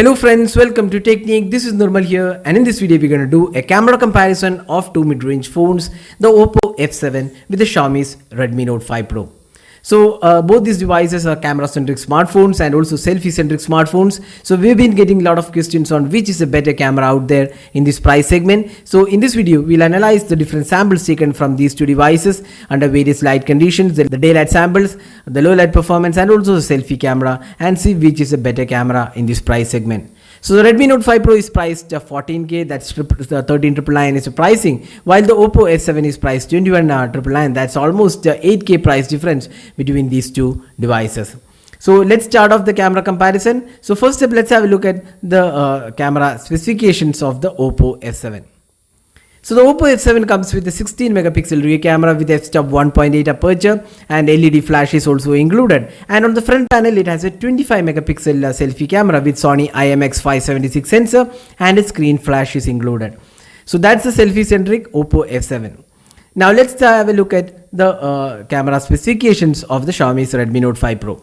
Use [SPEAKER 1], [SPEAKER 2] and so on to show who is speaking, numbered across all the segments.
[SPEAKER 1] Hello friends, welcome to Technique. This is Nirmal here, and in this video we're going to do a camera comparison of two mid-range phones, the Oppo F7 with the Xiaomi's Redmi Note 5 Pro. So both these devices are camera-centric smartphones and also selfie-centric smartphones. So we've been getting a lot of questions on which is a better camera out there in this price segment. So in this video, we'll analyze the different samples taken from these two devices under various light conditions, the daylight samples, the low light performance, and also the selfie camera, and see which is a better camera in this price segment. So the Redmi Note 5 Pro is priced 14K, that's 13,999 is the pricing, while the Oppo F7 is priced 21,999, that's almost 8K price difference between these two devices. So let's start off the camera comparison. So first up, let's have a look at the camera specifications of the Oppo F7. So the Oppo F7 comes with a 16 megapixel rear camera with f-stop 1.8 aperture, and LED flash is also included. And on the front panel, it has a 25 megapixel selfie camera with Sony IMX576 sensor, and a screen flash is included. So that's the selfie centric Oppo F7. Now let's have a look at the camera specifications of the Xiaomi's Redmi Note 5 Pro.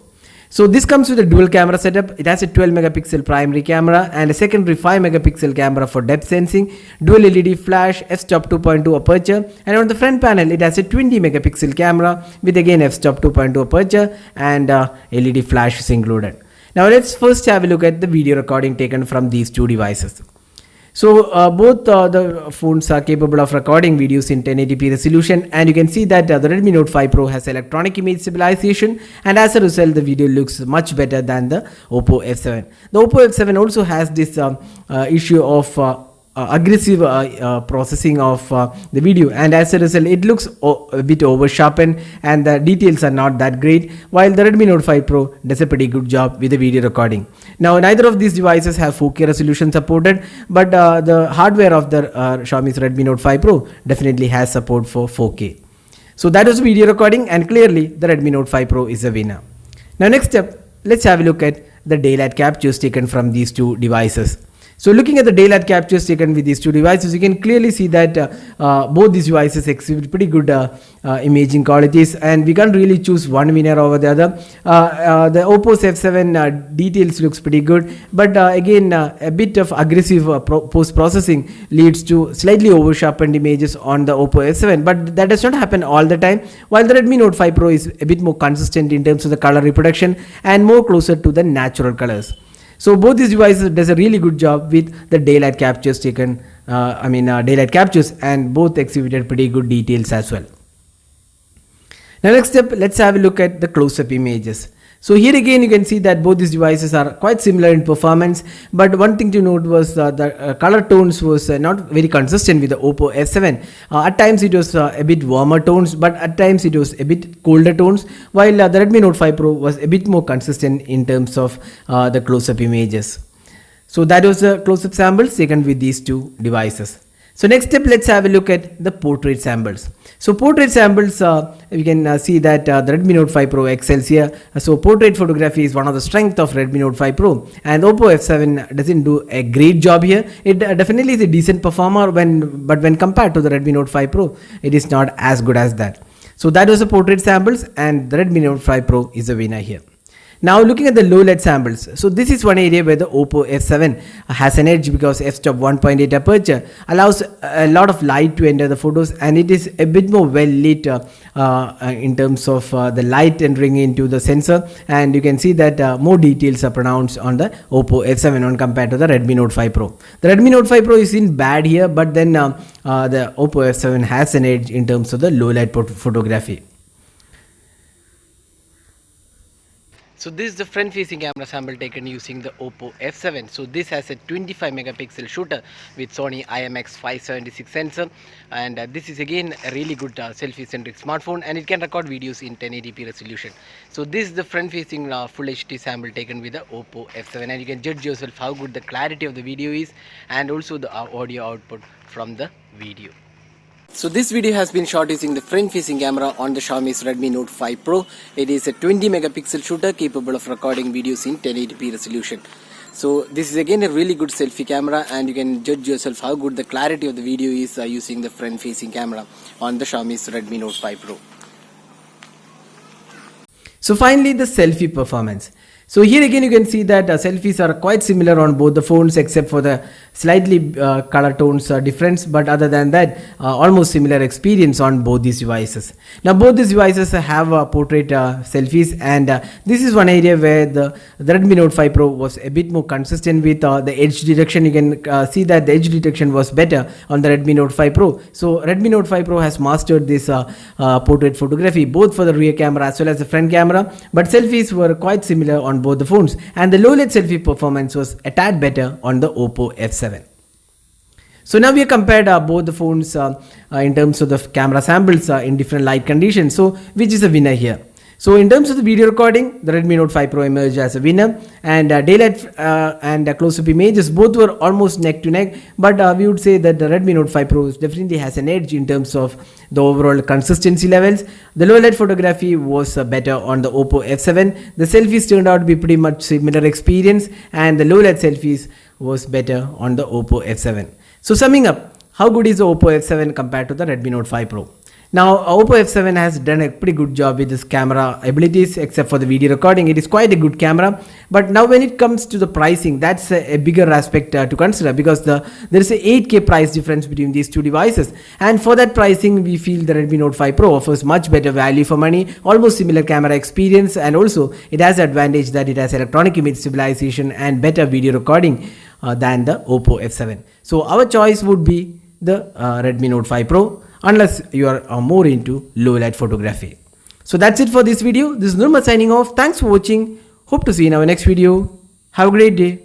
[SPEAKER 1] So this comes with a dual camera setup. It has a 12 megapixel primary camera and a secondary 5 megapixel camera for depth sensing, dual LED flash, f-stop 2.2 aperture, and on the front panel it has a 20 megapixel camera with again f-stop 2.2 aperture, and LED flash is included. Now let's first have a look at the video recording taken from these two devices. So both the phones are capable of recording videos in 1080p resolution, and you can see that the Redmi Note 5 Pro has electronic image stabilization, and as a result the video looks much better than the Oppo F7. The Oppo F7 also has this issue of aggressive processing of the video, and as a result it looks a bit over sharpened and the details are not that great, while the Redmi Note 5 Pro does a pretty good job with the video recording. Now neither of these devices have 4K resolution supported, but the hardware of the Xiaomi's Redmi Note 5 Pro definitely has support for 4K. So that was video recording, and clearly the Redmi Note 5 Pro is a winner. Now next up, let's have a look at the daylight captures taken from these two devices. So looking at the daylight captures taken with these two devices, you can clearly see that both these devices exhibit pretty good imaging qualities, and we can't really choose one winner over the other. The Oppo's F7 details looks pretty good, but again a bit of aggressive post-processing leads to slightly over-sharpened images on the Oppo F7, but that does not happen all the time, while the Redmi Note 5 Pro is a bit more consistent in terms of the color reproduction and more closer to the natural colors. So both these devices does a really good job with the daylight captures taken, daylight captures, and both exhibited pretty good details as well. Now next up, let's have a look at the close-up images. So here again you can see that both these devices are quite similar in performance, but one thing to note was the color tones was not very consistent with the Oppo F7. At times it was a bit warmer tones, but at times it was a bit colder tones, while the Redmi Note 5 Pro was a bit more consistent in terms of the close-up images. So that was the close-up samples taken with these two devices. So next step, let's have a look at the portrait samples. So portrait samples, we can see that the Redmi Note 5 Pro excels here. So portrait photography is one of the strengths of Redmi Note 5 Pro, and Oppo F7 doesn't do a great job here. It definitely is a decent performer, but when compared to the Redmi Note 5 Pro, it is not as good as that. So that was the portrait samples, and the Redmi Note 5 Pro is a winner here. Now looking at the low light samples, so this is one area where the Oppo F7 has an edge because f-stop 1.8 aperture allows a lot of light to enter the photos, and it is a bit more well lit in terms of the light entering into the sensor, and you can see that more details are pronounced on the Oppo F7 when compared to the Redmi Note 5 Pro. The Redmi Note 5 Pro is in bad here, but then the Oppo F7 has an edge in terms of the low light photography. So this is the front-facing camera sample taken using the Oppo F7. So this has a 25 megapixel shooter with Sony IMX576 sensor, and this is again a really good selfie-centric smartphone, and it can record videos in 1080p resolution. So this is the front-facing full HD sample taken with the Oppo F7, and you can judge yourself how good the clarity of the video is and also the audio output from the video. So this video has been shot using the front-facing camera on the Xiaomi's Redmi Note 5 Pro. It is a 20 megapixel shooter capable of recording videos in 1080p resolution. So this is again a really good selfie camera, and you can judge yourself how good the clarity of the video is using the front-facing camera on the Xiaomi's Redmi Note 5 Pro. So finally, the selfie performance. So here again you can see that selfies are quite similar on both the phones except for the slightly color tones difference, but other than that almost similar experience on both these devices. Now both these devices have portrait selfies, and this is one area where the Redmi Note 5 Pro was a bit more consistent with the edge detection. You can see that the edge detection was better on the Redmi Note 5 Pro. So Redmi Note 5 Pro has mastered this portrait photography both for the rear camera as well as the front camera, but selfies were quite similar on both the phones, and the low light selfie performance was a tad better on the Oppo F7. So now we have compared both the phones in terms of the camera samples in different light conditions. So which is a winner here? So in terms of the video recording, the Redmi Note 5 Pro emerged as a winner, and daylight and close-up images both were almost neck to neck, but we would say that the Redmi Note 5 Pro definitely has an edge in terms of the overall consistency levels. The low light photography was better on the Oppo F7. The selfies turned out to be pretty much similar experience, and the low light selfies was better on the Oppo F7. So summing up, how good is the Oppo F7 compared to the Redmi Note 5 Pro? Now Oppo F7 has done a pretty good job with its camera abilities, except for the video recording. It is quite a good camera, but now when it comes to the pricing, that's a bigger aspect to consider, because there is a 8K price difference between these two devices, and for that pricing we feel the Redmi Note 5 Pro offers much better value for money, almost similar camera experience, and also it has the advantage that it has electronic image stabilization and better video recording than the Oppo F7. So our choice would be the Redmi Note 5 Pro, unless you are more into low light photography. So that's it for this video. This is Nurma signing off. Thanks for watching. Hope to see you in our next video. Have a great day.